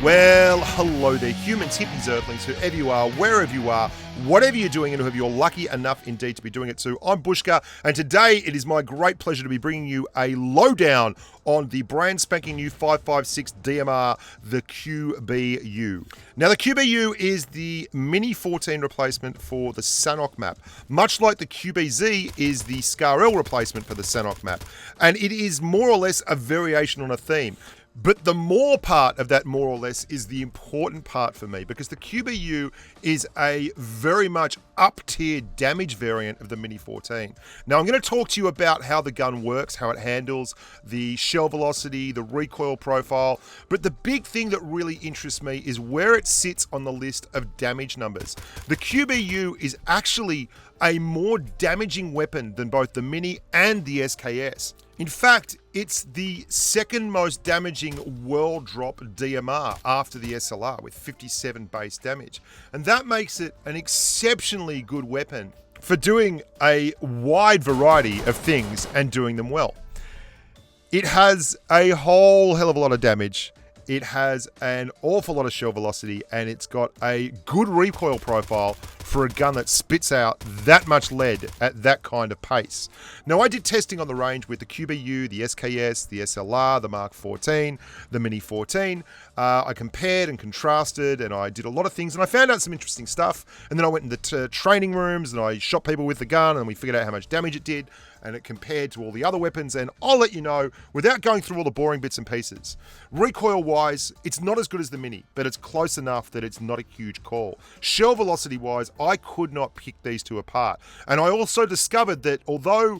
Well, hello there, humans, hippies, earthlings, whoever you are, wherever you are, whatever you're doing, and whoever you're lucky enough indeed to be doing it to. I'm Bushka, and today it is my great pleasure to be bringing you a lowdown on the brand spanking new 556 DMR, the QBU. Now, the QBU is the Mini 14 replacement for the Sanhok map, much like the QBZ is the SCAR-L replacement for the Sanhok map, and it is more or less a variation on a theme. But the more part of that more or less is the important part for me, because the QBU is a very much up-tier damage variant of the Mini 14. Now, I'm going to talk to you about how the gun works, how it handles, the shell velocity, the recoil profile, but the big thing that really interests me is where it sits on the list of damage numbers. The QBU is actually a more damaging weapon than both the Mini and the SKS. In fact, it's the second most damaging world drop DMR after the SLR with 57 base damage. And that makes it an exceptionally good weapon for doing a wide variety of things and doing them well. It has a whole hell of a lot of damage. It has an awful lot of shell velocity, and it's got a good recoil profile for a gun that spits out that much lead at that kind of pace. Now, I did testing on the range with the QBU, the SKS, the SLR, the Mark 14, the Mini 14. I compared and contrasted, and I did a lot of things, and I found out some interesting stuff. And then I went into training rooms, and I shot people with the gun, and we figured out how much damage it did, and it compared to all the other weapons. And I'll let you know, without going through all the boring bits and pieces, recoil-wise, it's not as good as the Mini, but it's close enough that it's not a huge call. Shell velocity-wise, I could not pick these two apart. And I also discovered that although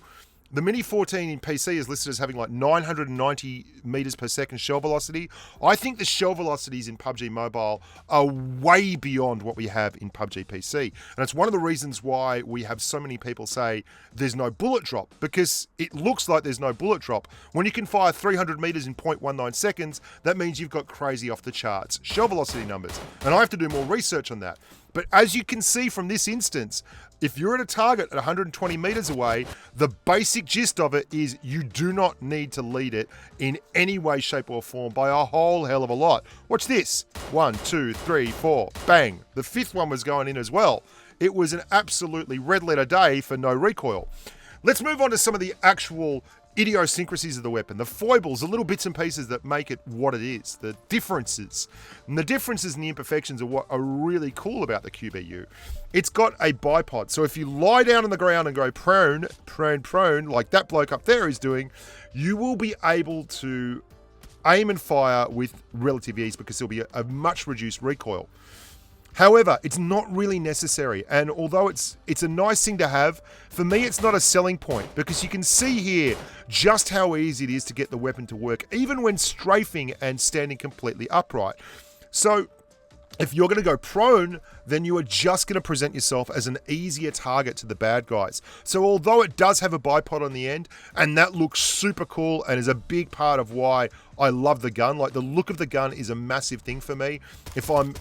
the Mini 14 in PC is listed as having like 990 meters per second shell velocity, I think the shell velocities in PUBG Mobile are way beyond what we have in PUBG PC. And it's one of the reasons why we have so many people say there's no bullet drop, because it looks like there's no bullet drop. When you can fire 300 meters in 0.19 seconds, that means you've got crazy off the charts shell velocity numbers. And I have to do more research on that. But as you can see from this instance, if you're at a target at 120 meters away, the basic gist of it is you do not need to lead it in any way, shape, or form by a whole hell of a lot. Watch this. 1, 2, 3, 4, bang. The fifth one was going in as well. It was an absolutely red letter day for no recoil. Let's move on to some of the actual idiosyncrasies of the weapon, the foibles, the little bits and pieces that make it what it is, the differences. And the differences and the imperfections are what are really cool about the QBU. It's got a bipod, so if you lie down on the ground and go prone, like that bloke up there is doing, you will be able to aim and fire with relative ease because there'll be a much reduced recoil. However, it's not really necessary, and although it's a nice thing to have, for me it's not a selling point, because you can see here just how easy it is to get the weapon to work, even when strafing and standing completely upright. So if you're going to go prone, then you are just going to present yourself as an easier target to the bad guys. So although it does have a bipod on the end, and that looks super cool and is a big part of why I love the gun, like the look of the gun is a massive thing for me. If I'm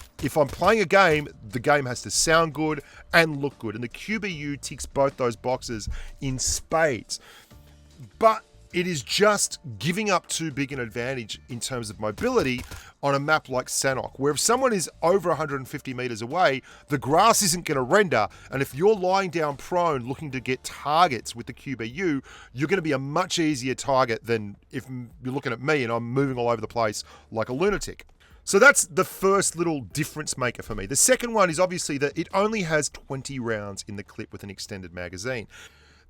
playing a game, the game has to sound good and look good, and the QBU ticks both those boxes in spades. But it is just giving up too big an advantage in terms of mobility on a map like Sanhok, where if someone is over 150 meters away, the grass isn't going to render, and if you're lying down prone looking to get targets with the QBU, you're going to be a much easier target than if you're looking at me and I'm moving all over the place like a lunatic. So that's the first little difference maker for me. The second one is obviously that it only has 20 rounds in the clip with an extended magazine.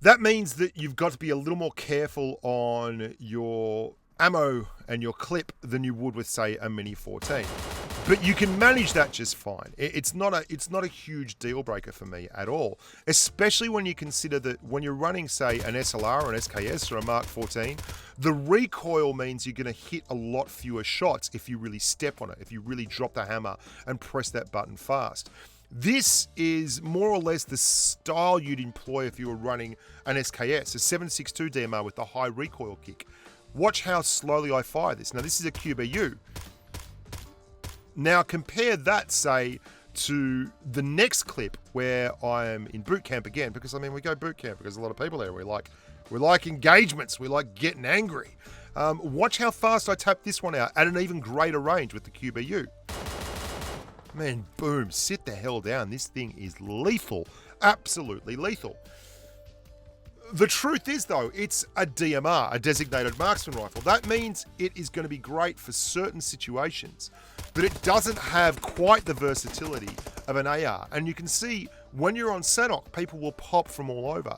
That means that you've got to be a little more careful on your ammo and your clip than you would with, say, a Mini 14. But you can manage that just fine. It's not a huge deal breaker for me at all, especially when you consider that when you're running, say, an SLR or an SKS or a Mark 14, the recoil means you're going to hit a lot fewer shots if you really step on it, if you really drop the hammer and press that button fast. This is more or less the style you'd employ if you were running an SKS, a 7.62 DMR with the high recoil kick. Watch how slowly I fire this. Now, this is a QBU. Now, compare that, say, to the next clip where I am in boot camp again, because, I mean, we go boot camp because a lot of people there, we like engagements, we like getting angry. Watch how fast I tap this one out at an even greater range with the QBU. Man, boom, sit the hell down. This thing is lethal. Absolutely lethal. The truth is, though, it's a DMR, a designated marksman rifle. That means it is going to be great for certain situations, but it doesn't have quite the versatility of an AR. And you can see when you're on Sanhok, people will pop from all over.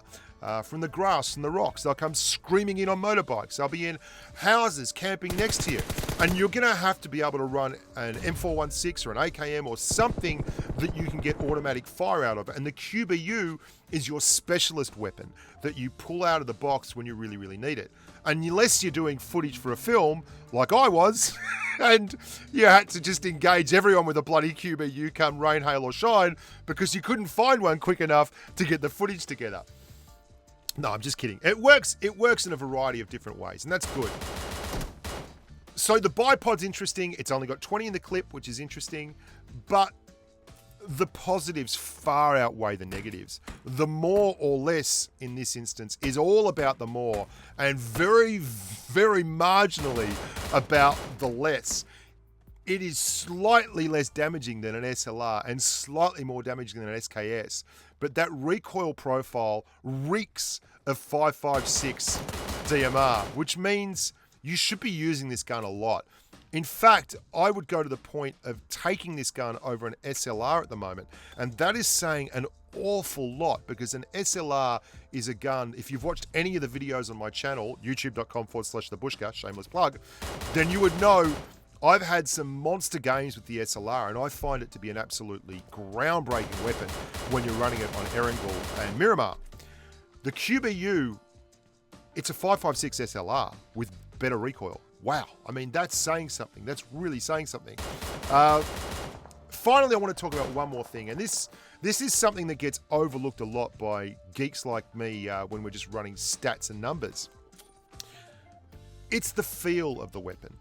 From the grass and the rocks. They'll come screaming in on motorbikes. They'll be in houses camping next to you. And you're going to have to be able to run an M416 or an AKM or something that you can get automatic fire out of. And the QBU is your specialist weapon that you pull out of the box when you really, really need it. Unless you're doing footage for a film, like I was, and you had to just engage everyone with a bloody QBU come rain, hail or shine because you couldn't find one quick enough to get the footage together. No, I'm just kidding. It works in a variety of different ways, and that's good. So the bipod's interesting. It's only got 20 in the clip, which is interesting, but the positives far outweigh the negatives. The more or less in this instance is all about the more and very, very marginally about the less. It is slightly less damaging than an SLR and slightly more damaging than an SKS, but that recoil profile reeks of 5.56 DMR, which means you should be using this gun a lot. In fact, I would go to the point of taking this gun over an SLR at the moment, and that is saying an awful lot because an SLR is a gun, if you've watched any of the videos on my channel, youtube.com/thebushka, shameless plug, then you would know I've had some monster games with the SLR, and I find it to be an absolutely groundbreaking weapon when you're running it on Erangel and Miramar. The QBU, it's a 5.56 SLR with better recoil. Wow. I mean, that's saying something. That's really saying something. Finally, I want to talk about one more thing, and this is something that gets overlooked a lot by geeks like me when we're just running stats and numbers. It's the feel of the weapon.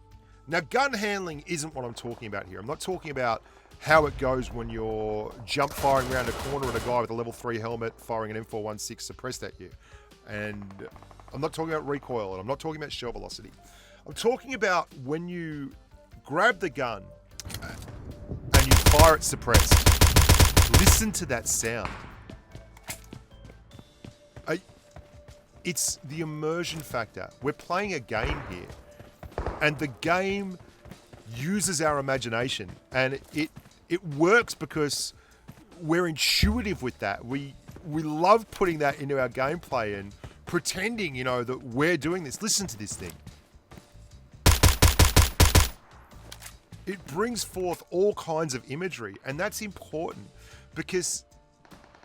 Now, gun handling isn't what I'm talking about here. I'm not talking about how it goes when you're jump firing around a corner at a guy with a level 3 helmet firing an M416 suppressed at you. And I'm not talking about recoil, and I'm not talking about shell velocity. I'm talking about when you grab the gun and you fire it suppressed. Listen to that sound. It's the immersion factor. We're playing a game here. And the game uses our imagination, and it works because we're intuitive with that. We love putting that into our gameplay and pretending, that we're doing this. Listen to this thing. It brings forth all kinds of imagery, and that's important because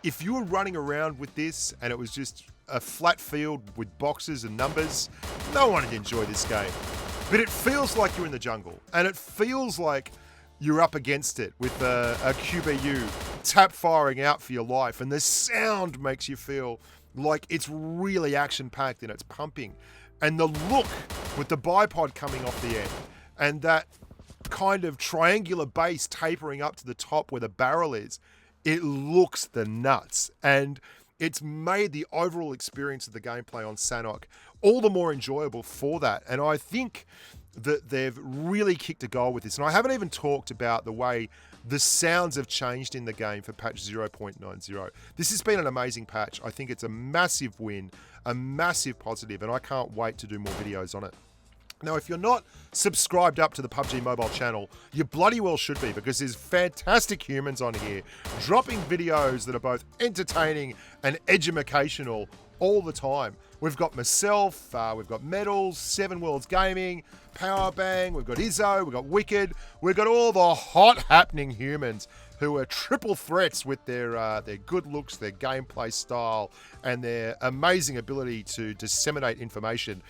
if you were running around with this and it was just a flat field with boxes and numbers, no one would enjoy this game. But it feels like you're in the jungle, and it feels like you're up against it with a QBU tap firing out for your life, and the sound makes you feel like it's really action-packed and it's pumping. And the look with the bipod coming off the end, and that kind of triangular base tapering up to the top where the barrel is, it looks the nuts. And it's made the overall experience of the gameplay on Sanhok all the more enjoyable for that. And I think that they've really kicked a goal with this. And I haven't even talked about the way the sounds have changed in the game for patch 0.90. This has been an amazing patch. I think it's a massive win, a massive positive, and I can't wait to do more videos on it. Now, if you're not subscribed up to the PUBG Mobile channel, you bloody well should be, because there's fantastic humans on here dropping videos that are both entertaining and educational all the time. We've got myself, we've got Medals, Seven Worlds Gaming, Powerbang, we've got Izzo, we've got Wicked, we've got all the hot happening humans who are triple threats with their good looks, their gameplay style, and their amazing ability to disseminate information.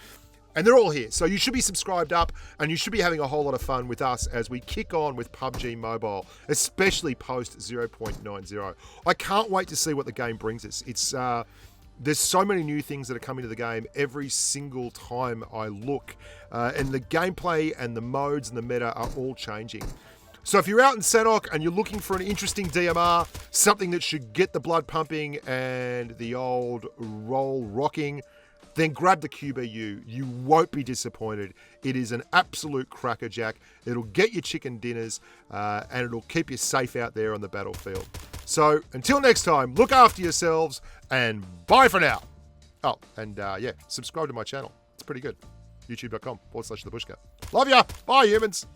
And they're all here. So you should be subscribed up, and you should be having a whole lot of fun with us as we kick on with PUBG Mobile, especially post 0.90. I can't wait to see what the game brings us. There's so many new things that are coming to the game every single time I look. And the gameplay and the modes and the meta are all changing. So if you're out in Sanhok and you're looking for an interesting DMR, something that should get the blood pumping and the old roll rocking, then grab the QBU. You won't be disappointed. It is an absolute crackerjack. It'll get you chicken dinners, and it'll keep you safe out there on the battlefield. So until next time, look after yourselves, and bye for now. Oh, and yeah, subscribe to my channel. It's pretty good. youtube.com/thebushka. Love ya. Bye, humans.